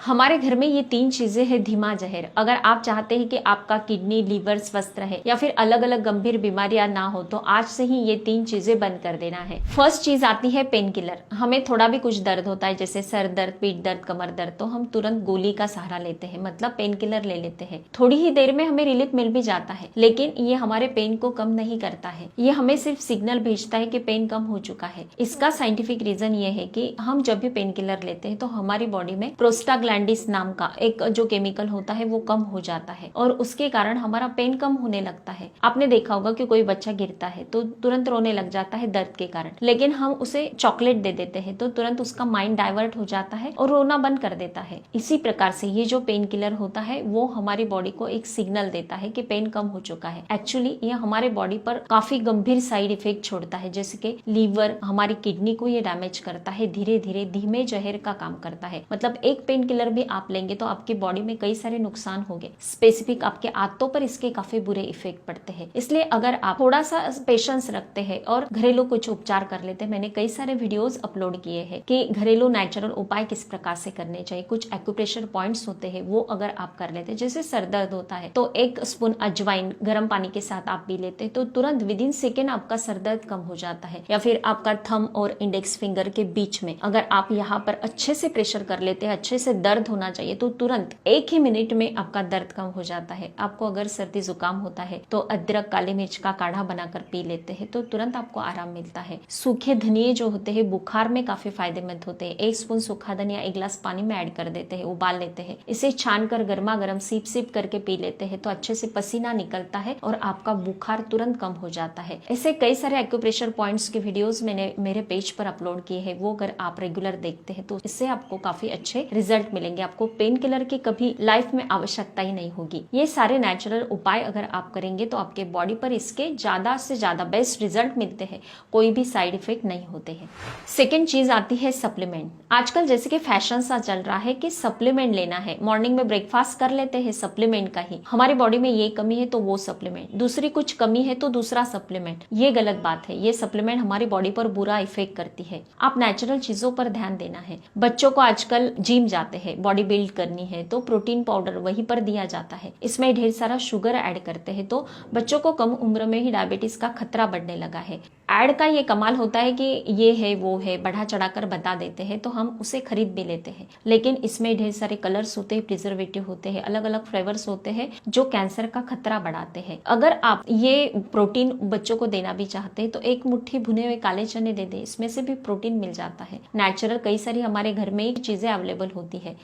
हमारे घर में ये 3 चीजें हैं धीमा जहर। अगर आप चाहते हैं कि आपका किडनी लीवर स्वस्थ रहे या फिर अलग अलग गंभीर बीमारियां ना हो तो आज से ही ये 3 चीजें बंद कर देना है। फर्स्ट चीज आती है पेन किलर। हमें थोड़ा भी कुछ दर्द होता है जैसे सर दर्द, पीठ दर्द, कमर दर्द, तो हम तुरंत गोली का सहारा लेते हैं, मतलब पेन किलर ले लेते हैं। थोड़ी ही देर में हमें रिलीफ मिल भी जाता है, लेकिन ये हमारे पेन को कम नहीं करता है। ये हमें सिर्फ सिग्नल भेजता है कि पेन कम हो चुका है। इसका साइंटिफिक रीजन ये है कि हम जब भी पेन किलर लेते हैं तो हमारी बॉडी में प्रोस्टाग्लैंडिस नाम का एक जो केमिकल होता है वो कम हो जाता है और उसके कारण हमारा पेन कम होने लगता है। आपने देखा होगा कि कोई बच्चा गिरता है तो तुरंत रोने लग जाता है दर्द के कारण, लेकिन हम उसे चॉकलेट दे देते हैं तो तुरंत उसका माइंड डाइवर्ट हो जाता है और रोना बंद कर देता है। इसी प्रकार से ये जो पेन किलर होता है वो हमारी बॉडी को एक सिग्नल देता है कि पेन कम हो चुका है। एक्चुअली ये हमारे बॉडी पर काफी गंभीर साइड इफेक्ट छोड़ता है, जैसे कि लीवर, हमारी किडनी को ये डैमेज करता है। धीरे धीरे धीमे जहर का काम करता है। मतलब एक पेन किलर भी आप लेंगे तो आपकी बॉडी में कई सारे नुकसान होंगे। स्पेसिफिक आपके आंतों पर इसके काफी बुरे इफेक्ट पड़ते हैं। इसलिए अगर आप थोड़ा सा पेशेंस रखते हैं और घरेलू कुछ उपचार कर लेते हैं, मैंने कई सारे वीडियोस अपलोड किए हैं कि घरेलू नेचुरल उपाय किस प्रकार से करने चाहिए। कुछ एक्यूप्रेशर पॉइंट्स होते हैं वो अगर आप कर लेते हैं, जैसे सर दर्द होता है तो 1 स्पून अजवाइन गर्म पानी के साथ आप पी लेते हैं तो तुरंत विद इन सेकेंड आपका सर दर्द कम हो जाता है। या फिर आपका थंब और इंडेक्स फिंगर के बीच में अगर आप यहाँ पर अच्छे से प्रेशर कर लेते हैं, अच्छे से दर्द होना चाहिए तो तुरंत 1 ही मिनट में आपका दर्द कम हो जाता है। आपको अगर सर्दी जुकाम होता है तो अदरक काली मिर्च का काढ़ा बनाकर पी लेते हैं तो तुरंत आपको आराम मिलता है। सूखे धनिये जो होते हैं बुखार में काफी फायदेमंद होते हैं। 1 स्पून सूखा धनिया 1 गिलास पानी में ऐड कर देते हैं, उबाल लेते हैं, इसे छान कर गर्मा गर्म सीप सीप करके पी लेते हैं तो अच्छे से पसीना निकलता है और आपका बुखार तुरंत कम हो जाता है। ऐसे कई सारे एक्यूप्रेशर पॉइंट्स के वीडियोस मैंने मेरे पेज पर अपलोड किए हैं, वो अगर आप रेगुलर देखते हैं तो इससे आपको काफी अच्छे रिजल्ट मिलेंगे। आपको पेन किलर की कभी लाइफ में आवश्यकता ही नहीं होगी। ये सारे नेचुरल उपाय अगर आप करेंगे तो आपके बॉडी पर इसके ज्यादा से ज्यादा बेस्ट रिजल्ट मिलते हैं, कोई भी साइड इफेक्ट नहीं होते हैं। सेकेंड चीज आती है सप्लीमेंट। आजकल जैसे कि फैशन सा चल रहा है कि सप्लीमेंट लेना है, मॉर्निंग में ब्रेकफास्ट कर लेते हैं सप्लीमेंट का ही। हमारी बॉडी में ये कमी है तो वो सप्लीमेंट, दूसरी कुछ कमी है तो दूसरा सप्लीमेंट। ये गलत बात है। ये सप्लीमेंट हमारी बॉडी पर बुरा इफेक्ट करती है। आप नेचुरल चीजों पर ध्यान देना है। बच्चों को आजकल जिम जाते हैं, बॉडी बिल्ड करनी है तो प्रोटीन पाउडर वहीं पर दिया जाता है। इसमें ढेर सारा शुगर ऐड करते हैं तो बच्चों को कम उम्र में ही डायबिटीज का खतरा बढ़ने लगा है। ऐड का ये कमाल होता है कि ये है वो है बढ़ा चढ़ाकर बता देते हैं तो हम उसे खरीद भी लेते हैं, लेकिन इसमें ढेर सारे कलर्स होते हैं, प्रिजर्वेटिव होते हैं, अलग अलग फ्लेवर्स होते हैं जो कैंसर का खतरा बढ़ाते हैं। अगर आप ये प्रोटीन बच्चों को देना भी चाहते हैं तो 1 मुट्ठी भुने हुए काले चने दे दें, इसमें से भी प्रोटीन मिल जाता है। नेचुरल कई सारी हमारे घर में चीजें अवेलेबल होती है।